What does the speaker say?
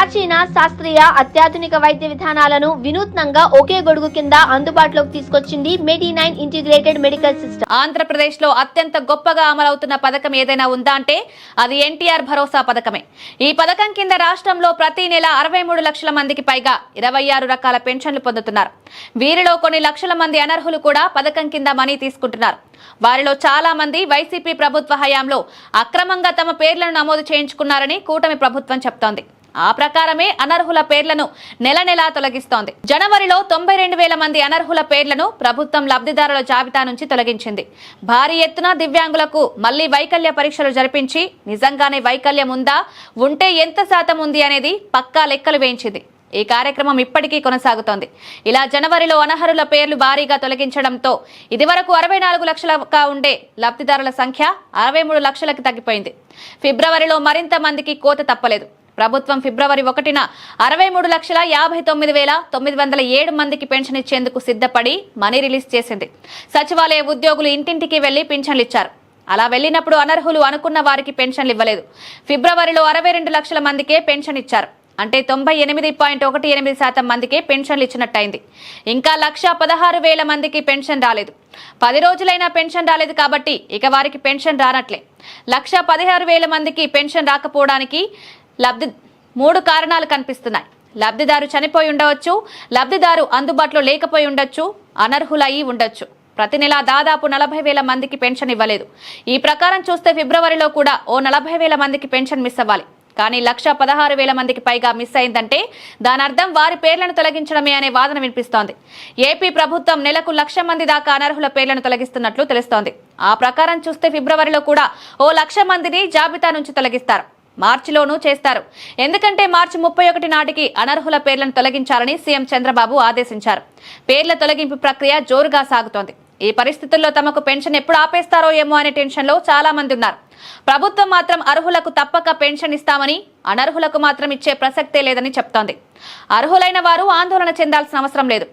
ప్రాచీన శాస్త్రీయ అత్యాధునిక వైద్య విధానాలను వినూత్నంగా ఒకే గొడుగు కింద అందుబాటులోకి తీసుకొచ్చింది మెడి9 ఇంటిగ్రేటెడ్ మెడికల్ సిస్టమ్. ఆంధ్రప్రదేశ్ లో అత్యంత గొప్పగా అమలవుతున్న పథకం ఏదైనా ఉందా అంటే అది ఎన్టీఆర్ భరోసా పథకమే. ఈ పథకం కింద రాష్ట్రంలో ప్రతి నెల 63 లక్షల మందికి పైగా 26 రకాల పెన్షన్లు పొందుతున్నారు. వీరిలో కొన్ని లక్షల మంది అనర్హులు కూడా పథకం కింద మనీ తీసుకుంటున్నారు. వారిలో చాలా మంది వైసీపీ ప్రభుత్వ హయాంలో అక్రమంగా తమ పేర్లను నమోదు చేయించుకున్నారని కూటమి ప్రభుత్వం చెప్తోంది. ఆ ప్రకారమే అనర్హుల పేర్లను నెల నెలా తొలగిస్తోంది. జనవరిలో 92,000 మంది అనర్హుల పేర్లను ప్రభుత్వం లబ్ధిదారుల జాబితా నుంచి తొలగించింది. భారీ ఎత్తున దివ్యాంగులకు మళ్లీ వైకల్య పరీక్షలు జరిపించి నిజంగానే వైకల్యం ఉందా, ఉంటే ఎంత శాతం ఉంది అనేది పక్కా లెక్కలు వేయించింది. ఈ కార్యక్రమం ఇప్పటికీ కొనసాగుతోంది. ఇలా జనవరిలో అనర్హుల పేర్లు భారీగా తొలగించడంతో ఇదివరకు 64 లక్షలుగా ఉండే లబ్ధిదారుల సంఖ్య 63 లక్షలకి తగ్గిపోయింది. ఫిబ్రవరిలో మరింత మందికి కోత తప్పలేదు. ప్రభుత్వం ఫిబ్రవరి 1న 63,59,907 మందికి పెన్షన్ ఇచ్చేందుకు సిద్ధపడి మనీ రిలీజ్ చేసింది. సచివాలయ ఉద్యోగులు ఇంటింటికి వెళ్లి పెన్షన్లు ఇచ్చారు. అలా వెళ్లినప్పుడు అనర్హులు అనుకున్న వారికి పెన్షన్లు ఇవ్వలేదు. ఫిబ్రవరిలో 62 లక్షల మందికే పెన్షన్ ఇచ్చారు. అంటే 98.18% మందికే పెన్షన్లు ఇచ్చినట్టయింది. ఇంకా 1,16,000 మందికి పెన్షన్ రాలేదు. 10 రోజులైనా పెన్షన్ రాలేదు కాబట్టి ఇక వారికి పెన్షన్ రానట్లే. 1,16,000 మందికి పెన్షన్ రాకపోవడానికి 3 కారణాలు కనిపిస్తున్నాయి. లబ్ధిదారు చనిపోయి ఉండవచ్చు, లబ్ధిదారు అందుబాటులో లేకపోయి ఉండొచ్చు, అనర్హులయ్యి ఉండొచ్చు. ప్రతి నెల దాదాపు 40,000 మందికి పెన్షన్ ఇవ్వలేదు. ఈ ప్రకారం చూస్తే ఫిబ్రవరిలో కూడా ఓ 40,000 మందికి పెన్షన్ మిస్ అవ్వాలి. కానీ 1,16,000 మందికి పైగా మిస్ అయిందంటే దాని అర్థం వారి పేర్లను తొలగించడమే అనే వాదన వినిపిస్తోంది. ఏపీ ప్రభుత్వం నెలకు 1,00,000 మంది దాకా అనర్హుల పేర్లను తొలగిస్తున్నట్లు తెలుస్తోంది. ఆ ప్రకారం చూస్తే ఫిబ్రవరిలో కూడా ఓ 1,00,000 మందిని జాబితా నుంచి తొలగిస్తారు. మార్చిలోనూ చేస్తారు. ఎందుకంటే మార్చి 31 నాటికి అనర్హుల పేర్లను తొలగించాలని సీఎం చంద్రబాబు ఆదేశించారు. పేర్ల తొలగింపు ప్రక్రియ జోరుగా సాగుతోంది. ఈ పరిస్థితుల్లో తమకు పెన్షన్ ఎప్పుడు ఆపేస్తారో ఏమో అనే టెన్షన్లో చాలా మంది ఉన్నారు. ప్రభుత్వం మాత్రం అర్హులకు తప్పక పెన్షన్ ఇస్తామని, అనర్హులకు మాత్రం ఇచ్చే ప్రసక్తే లేదని చెప్తోంది. అర్హులైన వారు ఆందోళన చెందాల్సిన అవసరం లేదు.